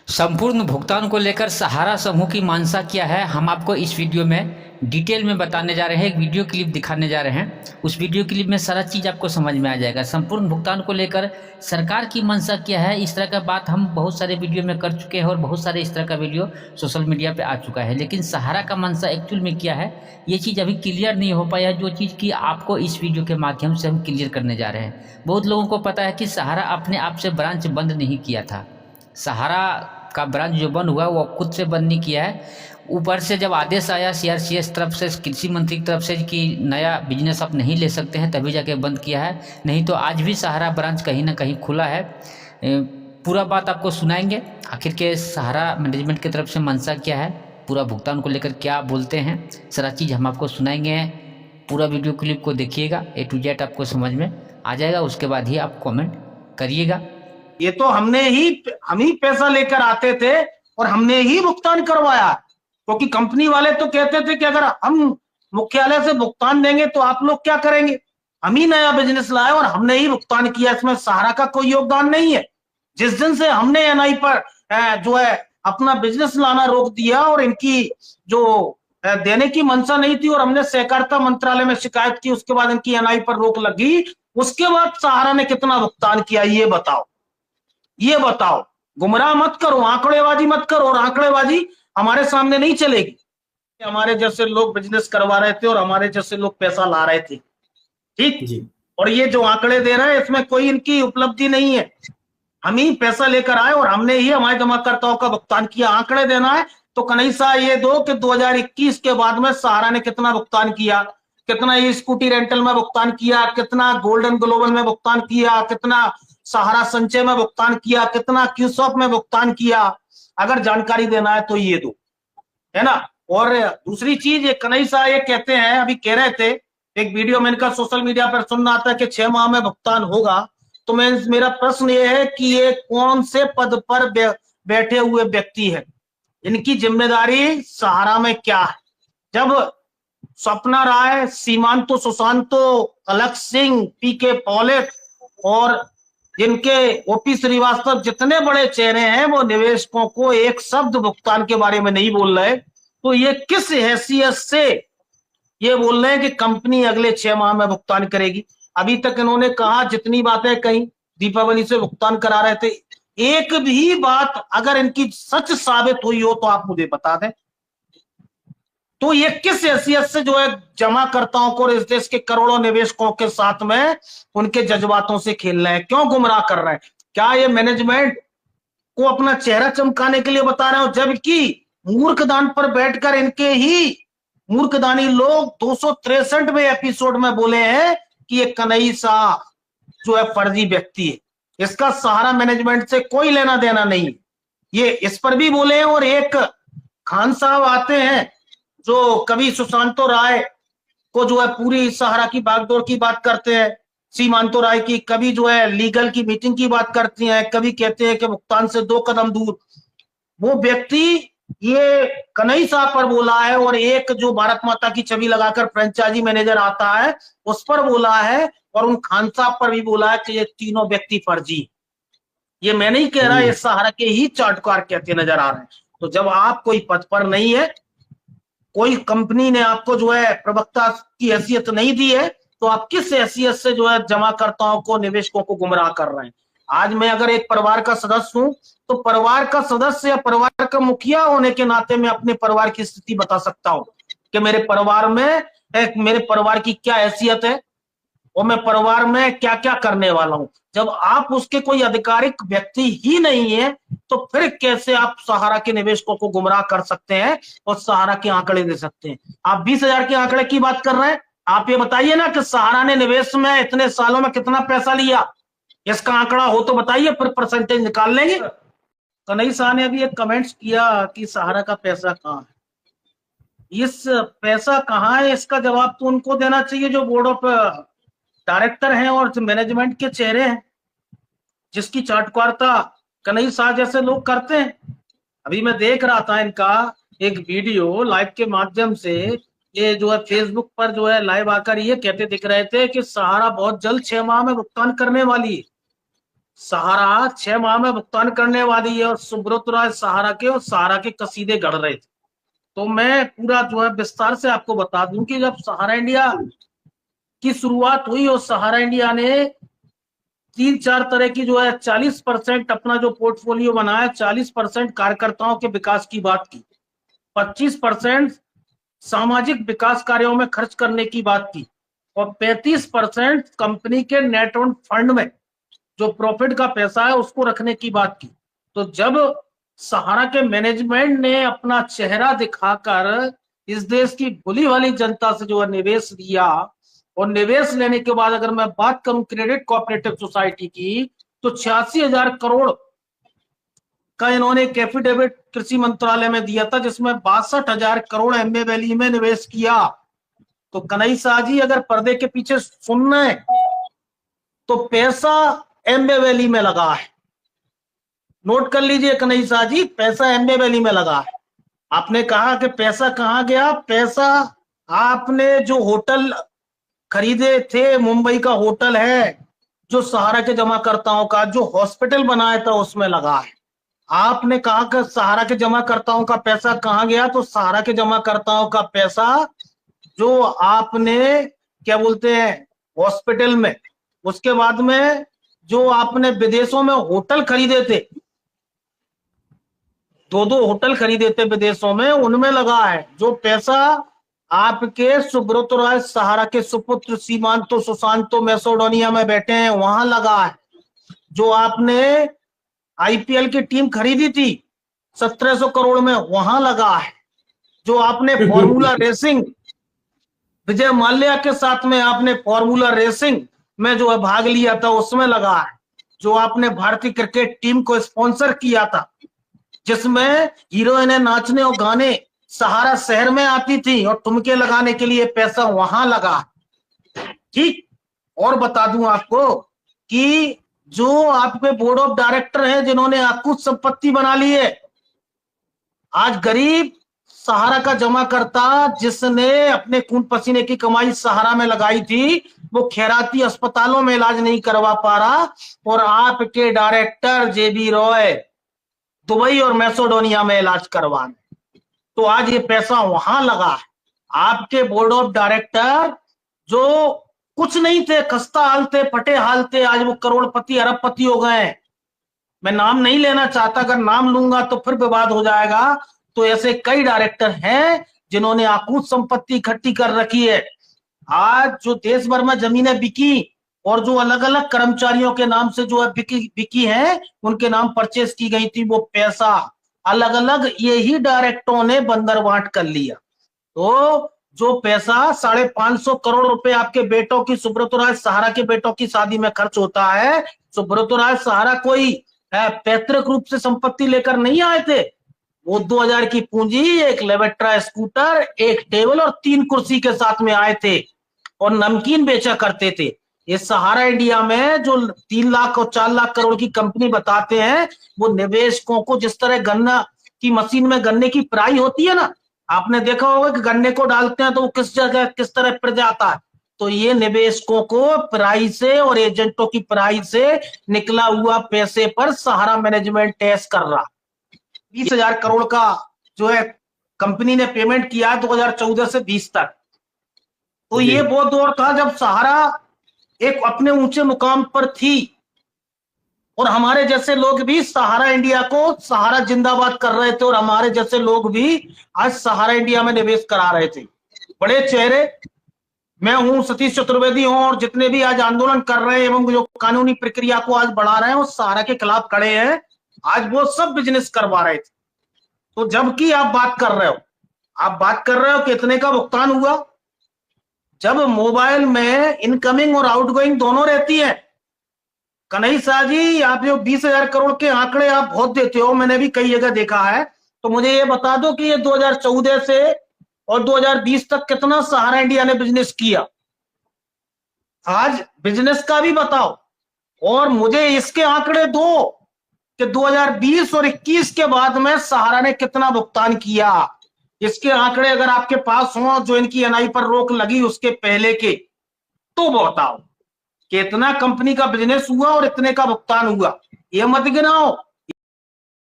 संपूर्ण भुगतान को लेकर सहारा समूह की मानसा क्या है, हम आपको इस वीडियो में डिटेल में बताने जा रहे हैं। एक वीडियो क्लिप दिखाने जा रहे हैं। उस वीडियो क्लिप में सारा चीज़ आपको समझ में आ जाएगा। संपूर्ण भुगतान को लेकर सरकार की मंशा क्या है, इस तरह का बात हम बहुत सारे वीडियो में कर चुके हैं और बहुत सारे इस तरह का वीडियो सोशल मीडिया पे आ चुका है। लेकिन सहारा का मंशा एक्चुअल में क्या है, ये चीज़ अभी क्लियर नहीं हो पाया, जो चीज़ की आपको इस वीडियो के माध्यम से हम क्लियर करने जा रहे हैं। बहुत लोगों को पता है कि सहारा अपने आप से ब्रांच बंद नहीं किया था। सहारा का ब्रांच जो बंद हुआ वो खुद से बंद नहीं किया है। ऊपर से जब आदेश आया सीआरसीएस तरफ से, कृषि मंत्री की तरफ से कि नया बिजनेस आप नहीं ले सकते हैं, तभी जाके बंद किया है। नहीं तो आज भी सहारा ब्रांच कहीं ना कहीं खुला है। पूरा बात आपको सुनाएंगे, आखिर के सहारा मैनेजमेंट की तरफ से मंशा क्या है, पूरा भुगतान को लेकर क्या बोलते हैं, सारा चीज़ हम आपको सुनाएंगे। पूरा वीडियो क्लिप को देखिएगा, ए टू जेड आपको समझ में आ जाएगा। उसके बाद ही आप कमेंट करिएगा। ये तो हम ही पैसा लेकर आते थे और हमने ही भुगतान करवाया, क्योंकि कंपनी वाले तो कहते थे कि अगर हम मुख्यालय से भुगतान देंगे तो आप लोग क्या करेंगे। हम ही नया बिजनेस लाए और हमने ही भुगतान किया, इसमें सहारा का कोई योगदान नहीं है। जिस दिन से हमने एनआई पर जो है अपना बिजनेस लाना रोक दिया और इनकी जो देने की मंशा नहीं थी और हमने सहकारिता मंत्रालय में शिकायत की, उसके बाद इनकी एनआई पर रोक लगी। उसके बाद सहारा ने कितना भुगतान किया ये बताओ। गुमराह मत करो, आंकड़ेबाजी मत करो, और आंकड़ेबाजी हमारे सामने नहीं चलेगी। हमारे जैसे लोग बिजनेस करवा रहे थे और हमारे जैसे लोग पैसा ला रहे थे, ठीक जी। और ये जो आंकड़े दे रहे हैं इसमें कोई इनकी उपलब्धि नहीं है। हम ही पैसा लेकर आए और हमने ही हमारे जमाकर्ताओं का भुगतान किया। आंकड़े देना है तो कन्हैया ये दो कि 2021 के बाद में सहारा ने कितना भुगतान किया, कितना ये स्कूटी रेंटल में भुगतान किया, कितना गोल्डन ग्लोबल में भुगतान किया, कितना सहारा संचय में भुगतान किया, कितना क्यूसॉप में भुगतान किया। अगर जानकारी देना है तो ये दो, है ना। और दूसरी चीज, ये कन्हैया ये कहते हैं, अभी कह रहे थे एक वीडियो में इनका सोशल मीडिया पर सुनना आता है कि 6 माह में भुगतान होगा। तो मेरा प्रश्न ये है कि ये कौन से पद पर बैठे हुए व्यक्ति है, इनकी जिम्मेदारी सहारा में क्या है। जब स्वप्ना राय, सीमांतो सुशांतो, अलख सिंह, पीके पॉलेट और जिनके ओपी श्रीवास्तव जितने बड़े चेहरे हैं वो निवेशकों को एक शब्द भुगतान के बारे में नहीं बोल रहे, तो ये किस हैसियत से ये बोल रहे हैं कि कंपनी अगले 6 माह में भुगतान करेगी। अभी तक इन्होंने कहा, जितनी बातें कहीं दीपावली से भुगतान करा रहे थे, एक भी बात अगर इनकी सच साबित हुई हो तो आप मुझे बता दें। तो ये किस हैसियत से जो है जमाकर्ताओं को, इस देश के करोड़ों निवेशकों के साथ में उनके जज्बातों से खेल रहे हैं, क्यों गुमराह कर रहे हैं। क्या ये मैनेजमेंट को अपना चेहरा चमकाने के लिए बता रहे हो, जबकि मूर्खदान पर बैठकर इनके ही मूर्खदानी लोग 263वें एपिसोड में बोले हैं कि ये कन्हैया जो है फर्जी व्यक्ति है, इसका सहारा मैनेजमेंट से कोई लेना देना नहीं। ये इस पर भी बोले हैं। और एक खान साहब आते हैं जो कभी सुशांतो राय को जो है पूरी सहारा की बागडोर की बात करते हैं, सीमांतो राय की, कभी जो है लीगल की मीटिंग की बात करती हैं, कभी कहते हैं कि भुगतान से 2 कदम दूर। वो व्यक्ति ये कन्हैया साहब पर बोला है, और एक जो भारत माता की छवि लगाकर फ्रेंचाइजी मैनेजर आता है उस पर बोला है, और उन खान साहब पर भी बोला है कि ये तीनों व्यक्ति फर्जी। ये मैं नहीं कह रहा, ये सहारा के ही चार्टकार कहते नजर आ रहे हैं। तो जब आप कोई पद पर नहीं है, कोई कंपनी ने आपको जो है प्रवक्ता की हैसियत नहीं दी है, तो आप किस हैसियत से जो है जमाकर्ताओं को, निवेशकों को गुमराह कर रहे हैं। आज मैं अगर एक परिवार का सदस्य हूं तो परिवार का सदस्य या परिवार का मुखिया होने के नाते मैं अपने परिवार की स्थिति बता सकता हूं कि मेरे परिवार की क्या हैसियत है और मैं परिवार में क्या क्या करने वाला हूं। जब आप उसके कोई आधिकारिक व्यक्ति ही नहीं है तो फिर कैसे आप सहारा के निवेशकों को गुमराह कर सकते हैं और सहारा के आंकड़े दे सकते हैं। आप 20,000 के आंकड़े की बात कर रहे हैं, आप ये बताइए ना कि सहारा ने निवेश में इतने सालों में कितना पैसा लिया, इसका आंकड़ा हो तो बताइए, फिर परसेंटेज निकाल लेंगे। कन्हैया शाह ने अभी एक कमेंट्स किया कि सहारा का पैसा कहाँ है। इस पैसा कहाँ है इसका जवाब तो उनको देना चाहिए जो बोर्ड ऑफ डायरेक्टर हैं और मैनेजमेंट के चेहरे हैं, जिसकी चाटुकारिता कन्हैया शाह जैसे लोग करते हैं। अभी मैं देख रहा था इनका एक वीडियो लाइव के माध्यम से, ये जो है फेसबुक पर जो है लाइव आकर ये कहते दिख रहे थे कि सहारा बहुत जल्द 6 माह में भुगतान करने वाली है। सहारा 6 माह में भुगतान करने वाली है और सुब्रत राय सहारा के और सहारा के कसीदे गढ़ रहे थे। तो मैं पूरा जो है विस्तार से आपको बता दूं कि जब सहारा इंडिया की शुरुआत हुई और सहारा इंडिया ने 3-4 तरह की जो है 40% अपना जो पोर्टफोलियो बनाया, 40% कार्यकर्ताओं के विकास की बात की, 25% सामाजिक विकास कार्यों में खर्च करने की बात की और 35% कंपनी के नेट फंड में जो प्रॉफिट का पैसा है उसको रखने की बात की। तो जब सहारा के मैनेजमेंट ने अपना चेहरा दिखाकर इस देश की भोली भाली जनता से जो है निवेश लिया और निवेश लेने के बाद अगर मैं बात करूं क्रेडिट कोऑपरेटिव सोसाइटी की, तो 86,000 करोड़ का इन्होंने एक एफिडेविट कृषि मंत्रालय में दिया था, जिसमें 62,000 करोड़ एमबे वैली में निवेश किया। तो कन्हई शाह जी अगर पर्दे के पीछे सुन रहे हैं तो पैसा एमबे वैली में लगा है। नोट कर लीजिए कन्हई शाह जी, पैसा एमबे वैली में लगा है। आपने कहा कि पैसा कहां गया? पैसा आपने जो होटल खरीदे थे, मुंबई का होटल है जो सहारा के जमाकर्ताओं का, जो हॉस्पिटल बनाया था उसमें लगा है। आपने कहा कि सहारा के जमाकर्ताओं का पैसा कहां गया? तो सहारा के जमाकर्ताओं का पैसा जो आपने क्या बोलते हैं हॉस्पिटल में, उसके बाद में जो आपने विदेशों में होटल खरीदे थे, 2-2 होटल खरीदे थे विदेशों में, उनमें लगा है। जो पैसा आपके सुब्रत राय सहारा के सुपुत्र सीमांतो सुशांतो मैसेडोनिया में बैठे हैं वहां लगा है। जो आपने आईपीएल की टीम खरीदी थी 1700 करोड़ में, वहां लगा है। जो आपने फॉर्मूला रेसिंग विजय माल्या के साथ में आपने फॉर्मूला रेसिंग में जो है भाग लिया था उसमें लगा है। जो आपने भारतीय क्रिकेट टीम को स्पॉन्सर किया था, जिसमें हीरोइनें नाचने और गाने सहारा शहर में आती थी और ठुमके लगाने के लिए पैसा वहां लगा। ठीक, और बता दूं आपको कि जो आपके बोर्ड ऑफ डायरेक्टर हैं जिन्होंने अकुत संपत्ति बना ली है, आज गरीब सहारा का जमाकर्ता जिसने अपने खून पसीने की कमाई सहारा में लगाई थी, वो खैराती अस्पतालों में इलाज नहीं करवा पा रहा और आपके डायरेक्टर जेबी रॉय दुबई और मैसेडोनिया में इलाज करवाने। तो आज ये पैसा वहां लगा है। आपके बोर्ड ऑफ डायरेक्टर जो कुछ नहीं थे, खस्ता हाल थे, फटे हाल थे, आज वो करोड़पति अरबपति हो गए। मैं नाम नहीं लेना चाहता, अगर नाम लूंगा तो फिर विवाद हो जाएगा। तो ऐसे कई डायरेक्टर हैं जिन्होंने आकूत संपत्ति इकट्ठी कर रखी है। आज जो देश भर में जमीनें बिकी और जो अलग अलग कर्मचारियों के नाम से जो है बिकी है, उनके नाम परचेज की गई थी, वो पैसा अलग अलग यही डायरेक्टरों ने बंदरवांट कर लिया। तो जो पैसा 550 करोड़ रुपए आपके बेटों की, सुब्रत राय सहारा के बेटों की शादी में खर्च होता है। सुब्रत राय सहारा कोई पैतृक रूप से संपत्ति लेकर नहीं आए थे। वो 2000 की पूंजी, एक लेवेट्रा स्कूटर, एक टेबल और 3 कुर्सी के साथ में आए थे और नमकीन बेचा करते थे। ये सहारा इंडिया में जो 3 लाख और 4 लाख करोड़ की कंपनी बताते हैं, वो निवेशकों को जिस तरह गन्ना की मशीन में गन्ने की पिराई होती है ना, आपने देखा होगा कि गन्ने को डालते हैं तो वो किस जगह किस तरह पिर जाता है। तो ये निवेशकों को पिराई से और एजेंटों की पिराई से निकला हुआ पैसे पर सहारा मैनेजमेंट टैक्स कर रहा। 20,000 करोड़ का जो है कंपनी ने पेमेंट किया 2014 से 20 तक। तो ये वो दौर था जब सहारा एक अपने ऊंचे मुकाम पर थी और हमारे जैसे लोग भी सहारा इंडिया को सहारा जिंदाबाद कर रहे थे और हमारे जैसे लोग भी आज सहारा इंडिया में निवेश करा रहे थे। बड़े चेहरे, मैं हूं, सतीश चतुर्वेदी हूं, और जितने भी आज आंदोलन कर रहे हैं एवं जो कानूनी प्रक्रिया को आज बढ़ा रहे हैं वो सहारा के खिलाफ खड़े हैं। आज वो सब बिजनेस करवा रहे थे। तो जबकि आप बात कर रहे हो कितने का भुगतान हुआ? जब मोबाइल में इनकमिंग और आउटगोइंग दोनों रहती है। कन्हई शाह जी, आप जो 20,000 करोड़ के आंकड़े आप बहुत देते हो, मैंने भी कई जगह देखा है, तो मुझे ये बता दो कि ये 2014 से और 2020 तक कितना सहारा इंडिया ने बिजनेस किया? आज बिजनेस का भी बताओ और मुझे इसके आंकड़े दो कि 2020 और 21 के बाद में सहारा ने कितना भुगतान किया। इसके आंकड़े अगर आपके पास हो, जो इनकी एनआई पर रोक लगी उसके पहले के, तो बताओ कि इतना कंपनी का बिजनेस हुआ और इतने का भुगतान हुआ, ये मत गिनाओ।